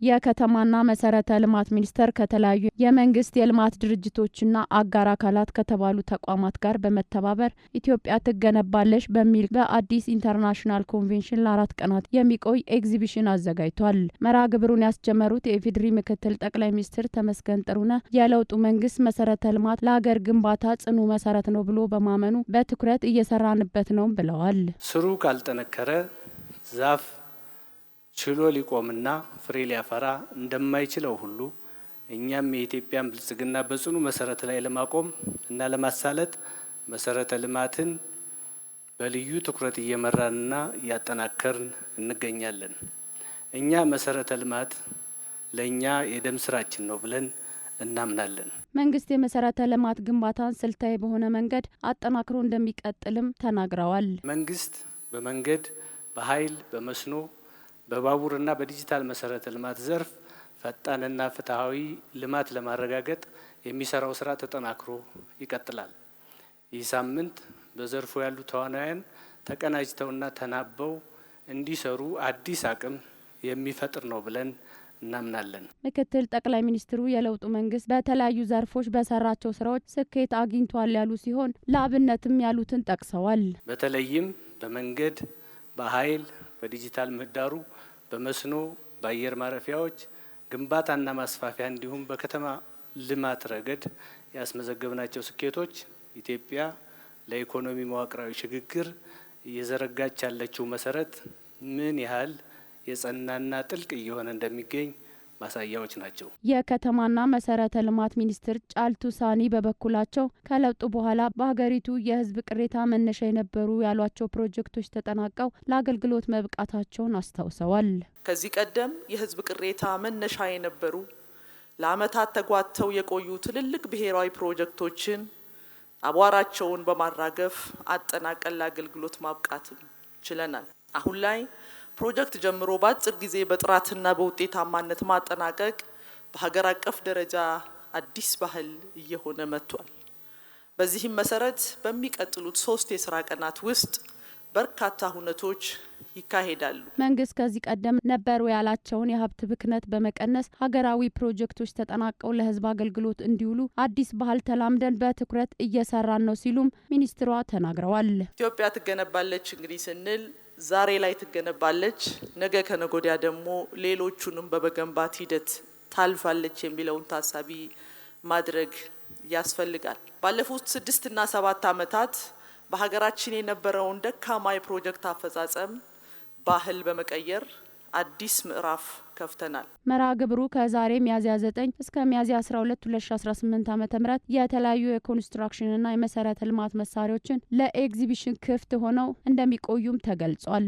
የከተማና መሰረተ ልማት ሚኒስቴር ከተለያዩ የመንግስት የልማት ድርጅቶችና አጋር አካላት ከተባሉ ተቋማት ጋር በመተባበር ኢትዮጵያ ትገነባለች በሚል በአዲስ ኢንተርናሽናል ኮንቬንሽን ለ4 ቀናት የሚቆይ ኤግዚቢሽን አዘጋጅቷል። መርሃ ግብሩን ያስጀመሩት የኢፌዴሪ ምክትል ጠቅላይ ሚኒስትር ተመስገን ጥሩነህ የለውጡ መንግስት መሰረተ ልማት ለሀገር ግንባታ ጽኑ መሰረት ነው ብሎ በማመኑ በትኩረት እየሰራንበት ነው ብለዋል። ስሩ ካልጠነከረ ዛፍ ችሎ ሊቆምና ፍሬ ሊያፈራ እንደማይችለው ሁሉ እኛም የኢትዮጵያን ብልጽግና በጽኑ መሰረት ላይ ለማቆም እና ለማሳለጥ መሰረተ ልማትን በልዩ ትኩረት እየመራንና እያጠናከርን እንገኛለን። እኛ መሰረተ ልማት ለኛ የደም ስራችን ነው ብለን እናምናለን። መንግስት የመሰረተ ልማት ግንባታን ስልታዊ በሆነ መንገድ አጠናክሮ እንደሚቀጥልም ተናግረዋል። መንግስት በመንገድ፣ በኃይል፣ በመስኖ፣ በባቡርና በዲጂታል መሰረተ ልማት ዘርፍ ፈጣንና ፍትሃዊ ልማት ለማረጋገጥ የሚሰራው ስራ ተጠናክሮ ይቀጥላል። ይህ ሳምንት በዘርፉ ያሉ ተዋናያን ተቀናጅተውና ተናበው እንዲሰሩ አዲስ አቅም የሚፈጥር ነው ብለን እናምናለን። ምክትል ጠቅላይ ሚኒስትሩ የለውጡ መንግስት በተለያዩ ዘርፎች በሰራቸው ስራዎች ስኬት አግኝቷል ያሉ ሲሆን ለአብነትም ያሉትን ጠቅሰዋል። በተለይም በመንገድ፣ በኃይል፣ በዲጂታል ምህዳሩ፣ በመስኖ፣ በአየር ማረፊያዎች ግንባታና ማስፋፊያ እንዲሁም በከተማ ልማት ረገድ ያስመዘገብናቸው ስኬቶች ኢትዮጵያ ለኢኮኖሚ መዋቅራዊ ሽግግር እየዘረጋች ያለችው መሰረት ምን ያህል የጸናና ጥልቅ እየሆነ እንደሚገኝ ማሳያዎች ናቸው። የከተማና መሰረተ ልማት ሚኒስትር ጫልቱ ሳኒ በበኩላቸው ከለውጡ በኋላ በሀገሪቱ የህዝብ ቅሬታ መነሻ የነበሩ ያሏቸው ፕሮጀክቶች ተጠናቀው ለአገልግሎት መብቃታቸውን አስታውሰዋል። ከዚህ ቀደም የህዝብ ቅሬታ መነሻ የነበሩ ለአመታት ተጓተው የቆዩ ትልልቅ ብሔራዊ ፕሮጀክቶችን አቧራቸውን በማራገፍ አጠናቀን ለአገልግሎት ማብቃትም ችለናል። አሁን ላይ ፕሮጀክት ጀምሮ በአጭር ጊዜ በጥራትና በውጤታማነት ማጠናቀቅ በሀገር አቀፍ ደረጃ አዲስ ባህል እየሆነ መጥቷል። በዚህም መሰረት በሚቀጥሉት 3 የስራ ቀናት ውስጥ በርካታ ሁነቶች ይካሄዳሉ። መንግስት ከዚህ ቀደም ነበሩ ያላቸውን የሀብት ብክነት በመቀነስ ሀገራዊ ፕሮጀክቶች ተጠናቀው ለህዝብ አገልግሎት እንዲውሉ አዲስ ባህል ተላምደን በትኩረት እየሰራን ነው ሲሉም ሚኒስትሯ ተናግረዋል። ኢትዮጵያ ትገነባለች እንግዲህ ስንል ዛሬ ላይ ትገነባለች፣ ነገ ከነጎዲያ ደግሞ ሌሎቹንም በመገንባት ሂደት ታልፋለች የሚለውን ታሳቢ ማድረግ ያስፈልጋል። ባለፉት 6 እና 7 አመታት በሀገራችን የነበረውን ደካማ የፕሮጀክት አፈጻጸም ባህል በመቀየር አዲስ ምዕራፍ ከፍተናል። መርሃ ግብሩ ከዛሬ ሚያዝያ 9 እስከ ሚያዝያ 12 2018 ዓ.ም የተለያዩ የኮንስትራክሽንና የመሰረተ ልማት መሳሪያዎችን ለኤግዚቢሽን ክፍት ሆነው እንደሚቆዩም ተገልጿል።